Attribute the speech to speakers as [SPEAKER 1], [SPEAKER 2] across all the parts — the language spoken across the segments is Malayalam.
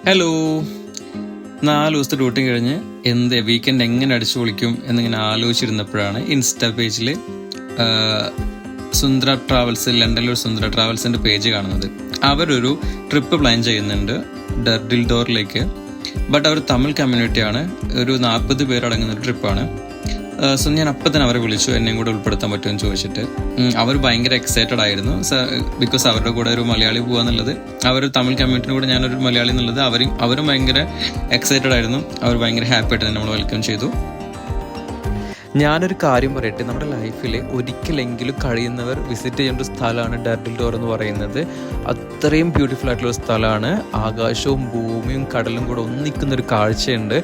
[SPEAKER 1] ഹലോ, 4 ദിവസത്തെ ഡ്യൂട്ടി കഴിഞ്ഞ് വീക്കെൻഡ് എങ്ങനെ അടിച്ചു പൊളിക്കും എന്നിങ്ങനെ ആലോചിച്ചിരുന്നപ്പോഴാണ് ഇൻസ്റ്റാ പേജിൽ സുന്ദര ട്രാവൽസ്, ലണ്ടനിലൊരു സുന്ദര ട്രാവൽസിൻ്റെ പേജ് കാണുന്നത്. അവരൊരു ട്രിപ്പ് പ്ലാൻ ചെയ്യുന്നുണ്ട് ഡർഡിൽഡോറിലേക്ക്. ബട്ട് അവർ തമിഴ് കമ്മ്യൂണിറ്റിയാണ്, ഒരു 40 പേരടങ്ങുന്ന ഒരു ട്രിപ്പാണ്. സോ ഞാൻ അപ്പം തന്നെ അവരെ വിളിച്ചു, എന്നെയും കൂടെ ഉൾപ്പെടുത്താൻ പറ്റുമെന്ന് ചോദിച്ചിട്ട്. അവർ ഭയങ്കര എക്സൈറ്റഡ് ആയിരുന്നു, ബിക്കോസ് അവരുടെ കൂടെ ഒരു മലയാളി പോകാന്നുള്ളത്, അവർ തമിഴ് കമ്മ്യൂണിറ്റിയുടെ കൂടെ ഞാനൊരു മലയാളി എന്നുള്ളത് അവരും ഭയങ്കര എക്സൈറ്റഡ് ആയിരുന്നു. അവർ ഭയങ്കര ഹാപ്പി ആയിട്ട് നമ്മൾ വെൽക്കം ചെയ്തു. ഞാനൊരു കാര്യം പറയട്ടെ, നമ്മുടെ ലൈഫിൽ ഒരിക്കലെങ്കിലും കഴിയുന്നവർ വിസിറ്റ് ചെയ്യേണ്ട ഒരു സ്ഥലമാണ് ഡർഡിൽഡോർ എന്ന് പറയുന്നത്. അത്രയും ബ്യൂട്ടിഫുൾ ആയിട്ടുള്ള സ്ഥലമാണ്. ആകാശവും ഭൂമിയും കടലും കൂടെ ഒന്നിക്കുന്നൊരു കാഴ്ചയുണ്ട്.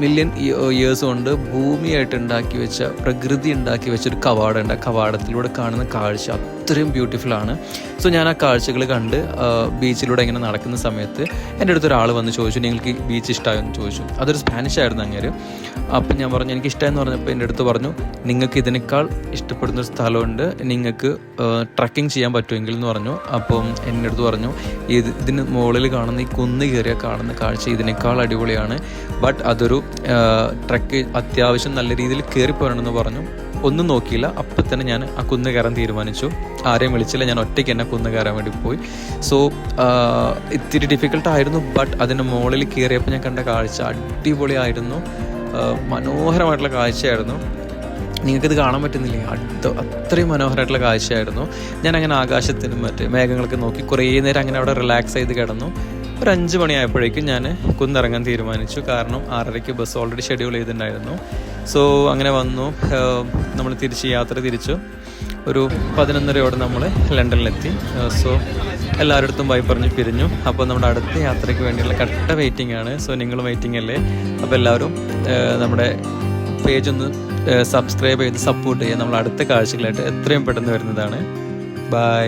[SPEAKER 1] മില്യൺ ഇയേഴ്സ് കൊണ്ട് ഭൂമിയായിട്ട് ഉണ്ടാക്കി വെച്ച, പ്രകൃതി ഉണ്ടാക്കി വെച്ചൊരു കവാടമുണ്ട്. ആ കവാടത്തിലൂടെ കാണുന്ന കാഴ്ച അത്രയും ബ്യൂട്ടിഫുൾ ആണ്. സോ ഞാൻ ആ കാഴ്ചകൾ കണ്ട് ബീച്ചിലൂടെ ഇങ്ങനെ നടക്കുന്ന സമയത്ത് എൻ്റെ അടുത്തൊരാൾ വന്ന് ചോദിച്ചു, നിങ്ങൾക്ക് ബീച്ച് ഇഷ്ടമായെന്ന് ചോദിച്ചു. അതൊരു സ്പാനിഷ് ആയിരുന്നു അങ്ങേര്. അപ്പം ഞാൻ പറഞ്ഞു എനിക്ക് ഇഷ്ടമെന്ന് പറഞ്ഞപ്പോൾ എൻ്റെ അടുത്ത് പറഞ്ഞു, നിങ്ങൾക്ക് ഇതിനേക്കാൾ ഇഷ്ടപ്പെടുന്നൊരു സ്ഥലമുണ്ട്, നിങ്ങൾക്ക് ട്രക്കിംഗ് ചെയ്യാൻ പറ്റുമെങ്കിൽ എന്ന് പറഞ്ഞു. അപ്പം എൻ്റെ അടുത്ത് പറഞ്ഞു, ഇതിന് മുകളിൽ കാണുന്ന ഈ കുന്ന് കയറിയ കാണുന്ന കാഴ്ച ഇതിനേക്കാൾ അടിപൊളിയാണ്, ബട്ട് അതൊരു ട്രക്ക് അത്യാവശ്യം നല്ല രീതിയിൽ കയറിപ്പോരണമെന്ന് പറഞ്ഞു. ഒന്നും നോക്കിയില്ല, അപ്പം തന്നെ ഞാൻ ആ കുന്ന് കയറാൻ തീരുമാനിച്ചു. ആരെയും വിളിച്ചില്ല, ഞാൻ ഒറ്റയ്ക്ക് തന്നെ കുന്ന് കയറാൻ വേണ്ടി പോയി. സോ ഇത്തിരി ഡിഫിക്കൽട്ടായിരുന്നു, ബട്ട് അതിൻ്റെ മുകളിൽ കയറിയപ്പോൾ ഞാൻ കണ്ട കാഴ്ച അടിപൊളിയായിരുന്നു. മനോഹരമായിട്ടുള്ള കാഴ്ചയായിരുന്നു. നിങ്ങൾക്കിത് കാണാൻ പറ്റുന്നില്ലേ? അത്രയും മനോഹരമായിട്ടുള്ള കാഴ്ചയായിരുന്നു. ഞാൻ അങ്ങനെ ആകാശത്തിനും മറ്റേ മേഘങ്ങളൊക്കെ നോക്കി കുറേ നേരം അങ്ങനെ അവിടെ റിലാക്സ് ചെയ്ത് കിടന്നു. ഒരു 5 മണിയായപ്പോഴേക്കും ഞാൻ കുന്നിറങ്ങാൻ തീരുമാനിച്ചു. കാരണം 6:30 ബസ് ഓൾറെഡി ഷെഡ്യൂൾ ചെയ്തിട്ടുണ്ടായിരുന്നു. സോ അങ്ങനെ വന്നു. നമ്മൾ യാത്ര തിരിച്ചു. ഒരു 11:30 നമ്മൾ ലണ്ടനിലെത്തി. സോ എല്ലാവരുടെ അടുത്തും ബൈ പറഞ്ഞ് പിരിഞ്ഞു. അപ്പോൾ നമ്മുടെ അടുത്ത യാത്രയ്ക്ക് വേണ്ടിയുള്ള കട്ട വെയിറ്റിംഗ് ആണ്. സോ നിങ്ങളും വെയിറ്റിംഗ് അല്ലേ? അപ്പോൾ എല്ലാവരും നമ്മുടെ പേജ് ഒന്ന് സബ്സ്ക്രൈബ് ചെയ്ത് സപ്പോർട്ട് ചെയ്യുക. നമ്മൾ അടുത്ത കാഴ്ചകളായിട്ട് എത്രയും പെട്ടെന്ന് വരുന്നതാണ്. ബൈ.